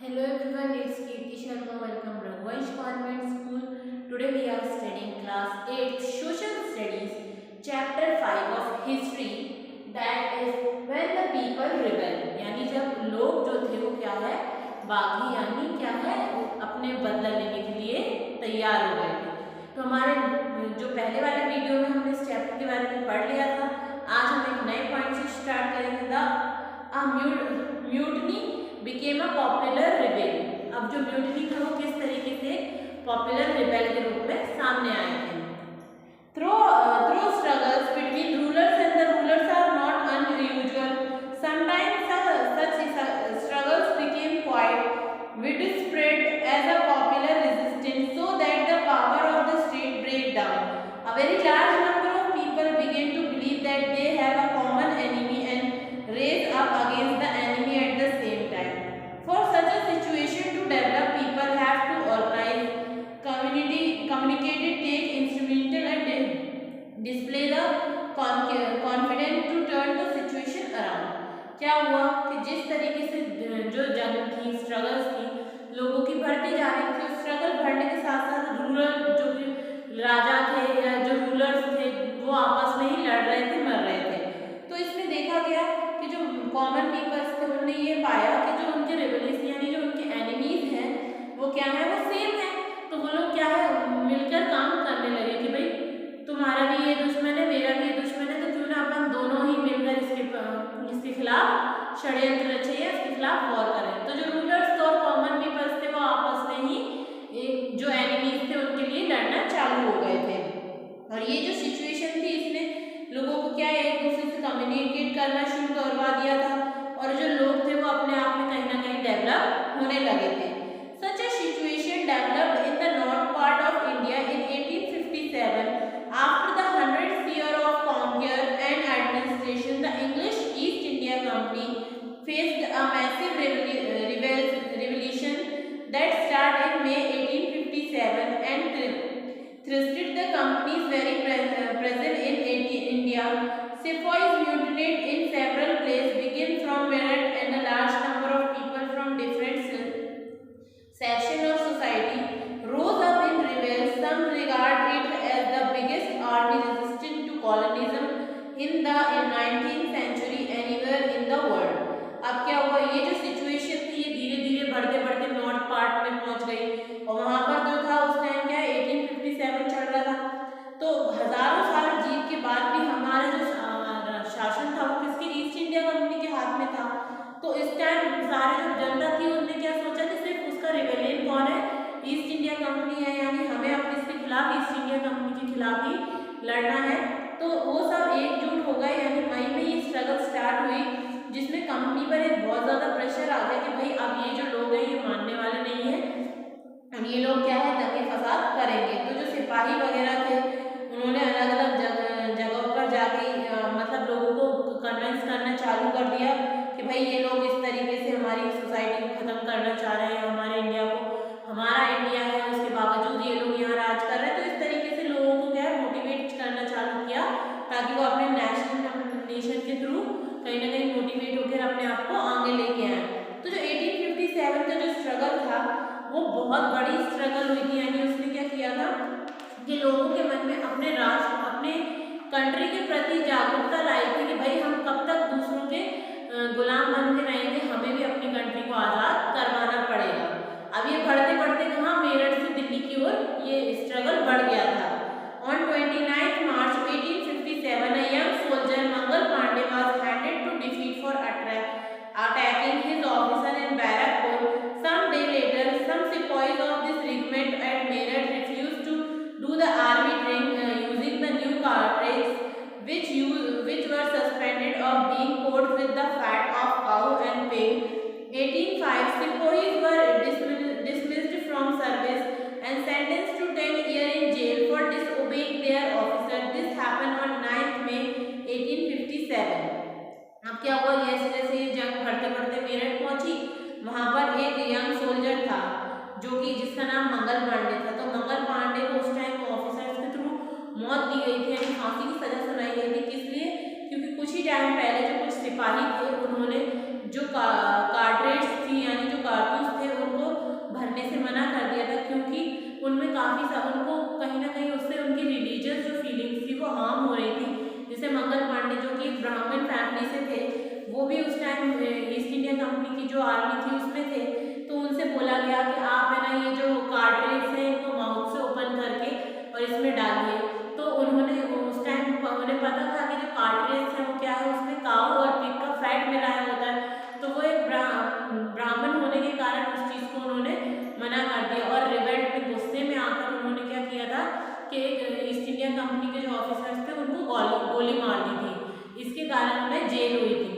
Hello everyone, it's Kirti Sharma. Welcome to Raghuvansh Convent School. Today we are studying class 8 Social Studies, chapter 5 of History, that is when the people rebel. यानी जब लोग जो थे वो क्या है, बागी यानी क्या है, अपने बदला लेने के लिए तैयार हो गए थे। तो हमारे जो पहले वाले वीडियो में हमने इस चैप्टर के बारे में पढ़ लिया था। आज हम एक नए पॉइंट से स्टार्ट करेंगे। Mutiny became a popular rebel. अब जो म्यूटनी था वो किस तरीके से पॉपुलर रिबेल के रूप में सामने आए थे। Throw struggles between rulers and the rulers are not unusual. Sometimes such struggles became quite widespread as a popular resistance so that the power of the state break down. A very large number of people began to believe that they have a common enemy and raise up against the enemy at the same time. For such a situation to develop, people have to organize, communicate, take instrumental and display the confidence to turn the situation around. क्या हुआ कि जिस तरीके से जो जंग थी, struggles थी, लोगों की बढ़ती जा रही थी, स्ट्रगल बढ़ने के साथ साथ रूलर जो राजा थे या जो रूलर्स थे वो आपस में ही लड़ रहे थे, मर रहे थे। तो इसमें देखा गया कि जो कॉमन पीपल्स थे उन्होंने ये पाया कि जो उनके रेबलिस्ट यानी जो उनके एनिमीज हैं वो क्या है, वो सेम है। तो वो लोग क्या है, मिलकर काम करने लगे कि भाई तुम्हारा भी ये दुश्मन है, मेरा भी ये दुश्मन है, तो क्यों ना अपन दोनों ही मिलकर इसके खिलाफ षड्यंत्र रचे या इसके खिलाफ वॉर करें। तो जो रूलर्स और कॉमन पीपल्स थे वो आपस में ही एक जो एनिमीज थे उनके लिए लड़ना चालू हो गए थे। और ये जो सिचुएशन थी इसने लोगों को क्या एक दूसरे से कम्युनिकेट करना शुरू करवा दिया था और जो लोग थे वो अपने आप में कहीं ना कहीं डेवलप होने लगे थे। Such a situation developed in the north part of India in 1857. After the 100th year of conquer and administration, the English East India Company faced a massive revolution that started in May 1857 and thrusted the company's very presence in India. Sepoys mutinied in several places, began from Meerut, and a large number of people from different sections of society rose up in revolt. Some regard it as the biggest army resistance to colonialism in the 19th century anywhere in the world. अब क्या हुआ, ये जो situation थी ये धीरे धीरे बढ़ते बढ़ते नॉर्थ पार्ट में पहुंच गई और वहां पर जो था उस टाइम क्या 1857 चल रहा था। तो हजारों साल जीत के बाद भी हमारा जो शासन था वो किसके, ईस्ट इंडिया कंपनी के हाथ में था। तो इस टाइम सारे जो जनता थी उन्होंने क्या सोचा कि सिर्फ उसका रिबेलियन कौन है, ईस्ट इंडिया कंपनी है, यानी हमें अब इसके खिलाफ ईस्ट इंडिया कंपनी के खिलाफ ही लड़ना है। तो वो सब एकजुट हो गए, यानी मई में ये स्ट्रगल स्टार्ट हुई जिसमें कंपनी पर एक बहुत ज़्यादा प्रेशर आ गया कि भाई अब ये जो लोग हैं ये मानने वाले नहीं है और ये लोग क्या है दंगे फसाद करेंगे। तो जो सिपाही वगैरह थे उन्होंने अलग अलग जगहों पर जाके मतलब लोगों को कन्विंस करना चालू कर दिया कि भाई ये लोग इस तरीके से हमारी सोसाइटी को ख़त्म करना चाह रहे हैं, हमारे इंडिया को, हमारा इंडिया है उसके बावजूद ये लोग यहाँ राज कर रहे हैं। तो इस तरीके से लोगों को क्या है मोटिवेट करना चालू किया ताकि वो अपने नेशन के थ्रू कहीं ना कहीं मोटिवेट होकर अपने आप को आगे लेके आए। तो जो 1857 का जो स्ट्रगल था वो बहुत बड़ी स्ट्रगल हुई थी, यानी उसने क्या किया था कि लोगों के मन में अपने राष्ट्र, अपने कंट्री के प्रति जागरूकता लाई थी कि भाई हम कब तक दूसरों के गुलाम बन के रहेंगे, हमें भी अपनी कंट्री को आज़ाद करवाना पड़ेगा। अब ये बढ़ते बढ़ते कहाँ, मेरठ से दिल्ली की ओर ये स्ट्रगल बढ़ गया था। On 29 March 1857, a young soldier Mangal Pandey was handed to defeat for attacking his officer in Barakpur. Some day later, some sepoys of this regiment at Meerut refused to do the army training using the new cartridges, which were suspected of being coated with the fat of cow and pig. 1805, sepoys were dismissed from service and sentenced to 10 years in jail for disobeying their officer. This happened on 9th May 1857. अब क्या हुआ, जैसे जैसे ये जंग बढ़ते बढ़ते Meerut east India company की जो आर्मी थी उसमें थे, तो उनसे बोला गया कि आप है ना ये जो कार्ट्रिज है इनको माउथ से ओपन करके और इसमें डालिए। तो उन्होंने उस टाइम उन्हें पता था कि जो कार्ट्रिज है वो क्या है, उसमें काऊ और पिग का फैट मिलाया होता है, तो वो एक ब्राह्मण होने के कारण उस चीज़ को उन्होंने मना कर दिया। और रिवेल्ट में गुस्से में आकर उन्होंने क्या किया था कि ईस्ट इंडिया कंपनी के जो ऑफिसर्स थे उनको गोली मार दी थी, इसके कारण उन्हें जेल हुई थी।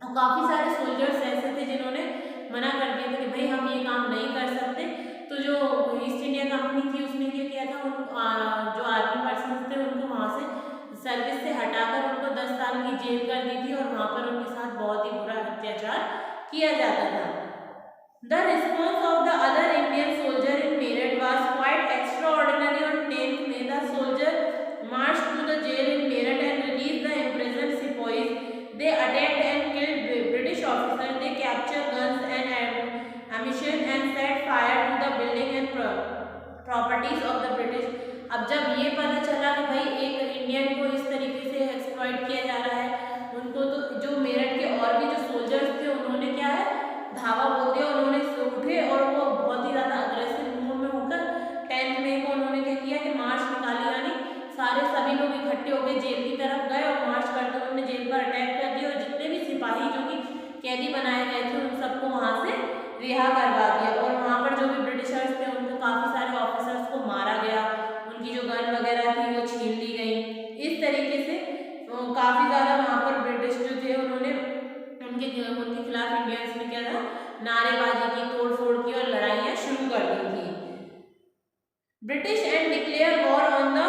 और काफ़ी सारे सोल्जर्स ऐसे थे जिन्होंने मना कर दिया था कि भाई हम ये काम नहीं कर सकते। तो जो ईस्ट इंडिया कंपनी थी उसने क्या किया था, उन जो आर्मी पर्सन थे उनको वहाँ से सर्विस से हटाकर उनको 10 साल की जेल कर दी थी और वहाँ पर उनके साथ बहुत ही बुरा अत्याचार किया जाता था। The response of the other Indian soldier in Meerut was quite extraordinary. On 10th May, the soldier marched to the jail in Meerut and released the imprisoned sepoys. They attacked and killed British officers. They captured guns and ammunition and set fire to the building and properties of the British. अब जब ये पता चला कि भाई एक Indian को इस तरीके से एक्सप्लॉइट किया जा रहा है उनको, तो जो मेरठ के और भी जो सोल्जर्स थे उन्होंने क्या है धावा बोल दिया, उन्होंने उठे और वो बहुत ही ज़्यादा अग्रेसिव मूड में होकर 10 मई को उन्होंने क्या किया कि मार्च निकाली, यानी सभी लोग इकट्ठे होकर जेल की तरफ गए और मार्च करते हुए उन्होंने जेल पर अटैक कर दिया और जितने भी सिपाही जो कि कैदी बनाए गए थे उन सबको वहाँ से रिहा करवा दिया। और वहाँ पर जो भी ब्रिटिशर्स थे उनके काफ़ी सारे ऑफिसर्स को मारा गया, उनकी जो गन वगैरह थी वो छीन ली गई। इस तरीके से काफ़ी ज़्यादा वहाँ पर ब्रिटिश जो थे उन्होंने उनके खिलाफ इंडियंस ने क्या था नारेबाजी की, तोड़फोड़ की और लड़ाइयाँ शुरू कर दी थी। British and declare war on the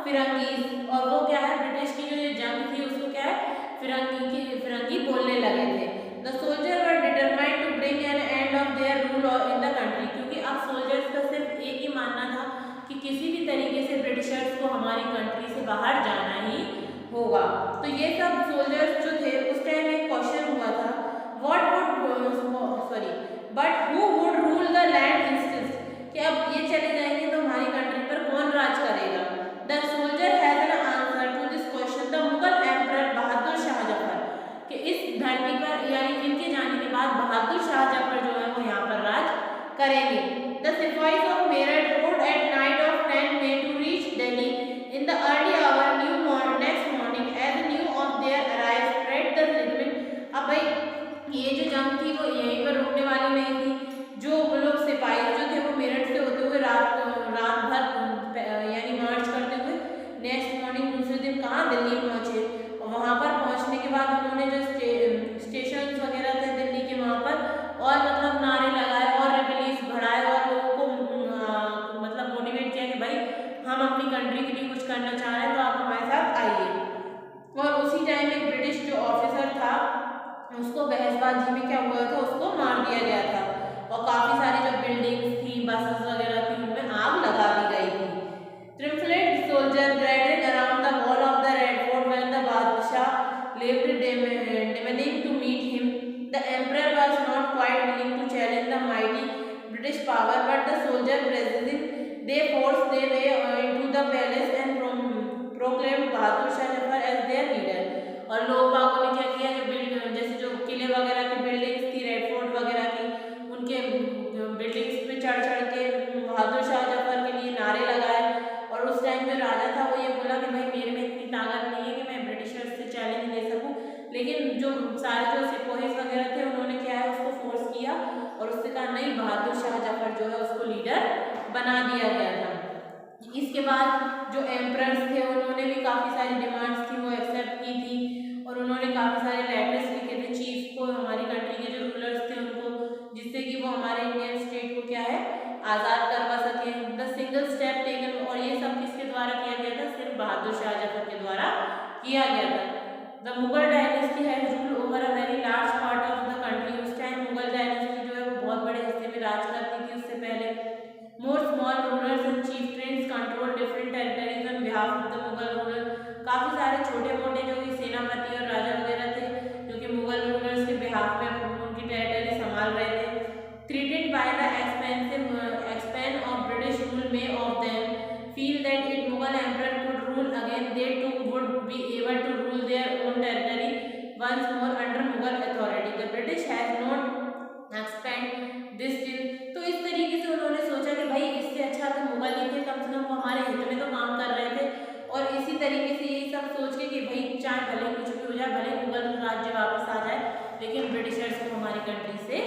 firangis, और वो क्या है ब्रिटिश की जो जंग थी उसको क्या है फिरंगी बोलने लगे थे। The soldier were determined to bring an end of their rule in the country, क्योंकि अब सोल्जर्स का सिर्फ एक ही मानना था कि किसी भी तरीके से ब्रिटिशर्स को हमारी कंट्री से बाहर जाना ही होगा। तो ये सब सोल्जर्स जो थे उस टाइम एक क्वेश्चन हुआ था, but who would rule the land instant, कि अब ये चले जाएंगे तो हमारी कंट्री पर कौन राज करेगा। The soldier has an answer to this question, the Mughal emperor Bahadur Shah Zafar, कि इस धरती पर यानी इनके जाने के बाद बहादुर शाह जफर जो है वो यहाँ पर राज करेंगे। The sipahis of Meerut rode at night of 10 May to reach Delhi in the early hour next morning as news of their arrival spread the regiment। अब भाई ये जो जंग थी वो यहीं पर रुकने वाली नहीं थी, जो लोग सिपाही जो थे वो मेरठ से होते हुए रात भर यानी मार्च करते हुए नेक्स्ट मॉर्निंग दूसरे दिन कहाँ दिल्ली पहुँचे। और वहाँ पर पहुँचने के बाद उन्होंने जो स्टेशन वगैरह थे दिल्ली के वहाँ पर और मतलब नारे लगाए और रिबेलियंस बढ़ाए और लोगों को मतलब मोटिवेट किया कि भाई हम अपनी कंट्री के लिए कुछ करना चाह रहे हैं तो आप हमारे साथ आइए। और उसी टाइम एक ब्रिटिश जो ऑफिसर था उसको बहसबाजी में क्या हुआ था, उसको मार दिया गया था और काफ़ी सारी जो बिल्डिंग्स थी बसेस वगैरह थी उनमें आग लगा दी गई थी। ट्रिम्फलेट soldier paraded around the wall of the Red Fort when the Badshah left demanding to meet him. The emperor was not quite willing to challenge the mighty British power, but the soldier resisted. They forced their way into the palace and proclaimed Bahadur Shah Jafar as their leader. और लोग बागों ने क्या किया, जैसे जो किले वगैरह की बिल्डिंग्स थी रेड फोर्ट वगैरह की, उनके बिल्डिंग्स पे चढ़ के बहादुर शाह जफर के लिए नारे लगाए। और उस टाइम जो राजा था वो ये बोला कि भाई मेरे में इतनी ताकत नहीं है कि मैं ब्रिटिशर्स से चैलेंज दे सकूं, लेकिन जो सारे जो सिपाहीज वगैरह थे उन्होंने क्या है उसको फोर्स किया और उससे कहा नहीं बहादुर शाह जफर जो है उसको लीडर बना दिया गया था। इसके बाद जो एम्परर्स थे उन्होंने भी काफ़ी सारी डिमांड्स थी वो एक्सेप्ट की थी और उन्होंने काफ़ी सारे लेटर्स लिखे थे चीफ को, हमारी कंट्री के जो रूलर्स थे उनको, जिससे कि वो हमारे इंडियन स्टेट को क्या है आज़ाद करवा सके। द सिंगल स्टेप टेकन, और ये सब किसके द्वारा किया गया था, सिर्फ बहादुर शाह जफर के द्वारा किया गया था। The Mughal dynasty has rule over a very large part of the country. उस टाइम मुगल डायनेस्टी जो है वो बहुत बड़े हिस्से में राज करती थी। उससे पहले more small rulers and chieftains control different territories on behalf of the Mughal ruler. काफ़ी सारे छोटे मोटे जो कि सेनापति और राजा वगैरह थे जो कि मुगल रूलर्स के बिहाफ में उनकी टेरिटरी संभाल रहे थे। Treated by the expanse of British rule, may of them feel that if Mughal emperor could rule again, they too would be able to rule their own territory once more under Mughal authority. The British has not expand this deal. तो इस तरीके से उन्होंने सोचा कि भाई इससे अच्छा तो मुगल ही थे, कम से कम वो हमारे हित में तो काम कर रहे थे। और इसी तरीके से ये सब सोच के कि भाई चाहे भले कुछ भी हो जाए, भले मुगल राज्य वापस आ जाए, लेकिन ब्रिटिशर्स को हमारी कंट्री से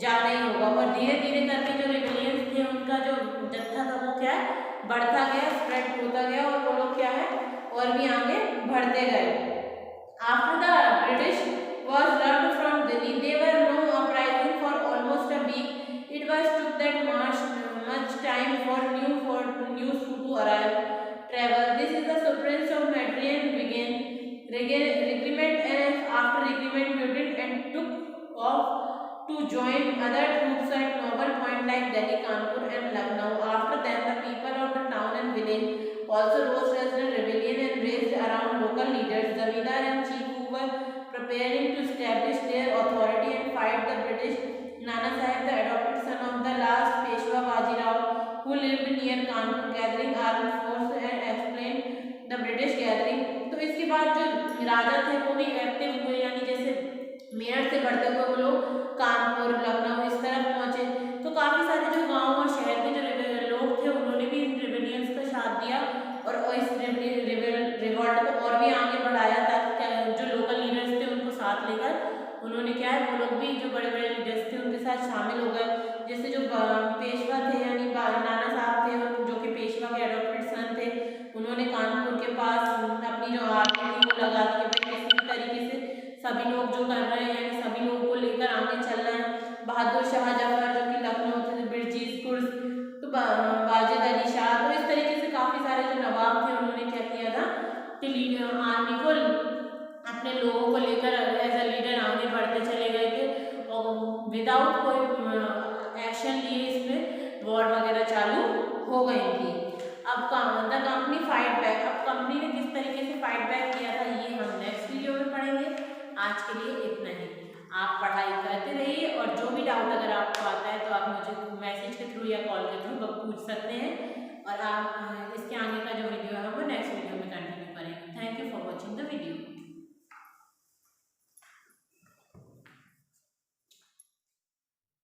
जाना ही होगा। और धीरे धीरे करके जो रिबेलियंस थे उनका जो जत्था था वो क्या है, बढ़ता गया, स्प्रेड होता गया, और वो लोग क्या है और भी आगे बढ़ते गए। After the British was learned from Delhi, there were no uprising for almost a week. It was took that much time for news to arrive. Travel. This is the surprise of Madrian began. Regiment and after regiment muted and took off to join other troops at noble point like Delhi, Kanpur and Lucknow. After them, the people of the town and village also rose as a rebellion and raised around local leaders, Zamindar and chief who were preparing to establish their authority and fight the British. Nana Sahib, the adopted son of the last Peshwa Bajirao, who lived near Kanpur, gathering armed force and explained the British gathering. तो इसके बाद जो राजा थे वो भी active हुए, यानी जैसे मेरठ से बढ़ते हुए वो लोग कानपुर, लखनऊ इस तरफ पहुंचे। तो काफ़ी सारे जो गांव और शहर के जो लोग थे उन्होंने भी इन रिबेलियंस का साथ दिया और इस रिवॉल्ट को और भी आगे बढ़ाया, ताकि जो लोकल लीडर्स थे उनको साथ लेकर उन्होंने क्या है वो लोग भी जो बड़े बड़े लीडर्स थे उनके साथ शामिल हो गए। जैसे जो पेशवा थे यानी नाना साहब थे जो कि पेशवा के एडॉप्टेड सन थे, उन्होंने कानपुर के पास अपनी जो आर्मी थी वो लगा दी कि भाई किसी भी तरीके से सभी लोग जो कर रहे हैं यानी सभी लोगों को लेकर आगे चल रहे हैं। बहादुर शाह जफर जो कि लखनऊ थे, बिरजीज कुर्स, तो वाजिद अली शाह, तो इस तरीके से काफ़ी सारे जो नवाब थे उन्होंने क्या किया था कि आर्मी को अपने लोगों को लेकर एज अ लीडर आगे बढ़ते चले गए थे और विदाउट कोई एक्शन लिए इसमें वॉर वगैरह चालू हो गई थी। अब द कंपनी फाइट बैक, अब कंपनी ने किस तरीके से फाइट बैक किया था ये हम नेक्स्ट वीडियो में पढ़ेंगे। आज के लिए इतना ही। आप पढ़ाई करते रहिए और जो भी डाउट अगर आपको आता है तो आप मुझे मैसेज के थ्रू या कॉल के थ्रू पूछ सकते हैं और आप इसके आगे का जो वीडियो है वो नेक्स्ट वीडियो में कंटिन्यू करेंगे। Thank you for watching the video.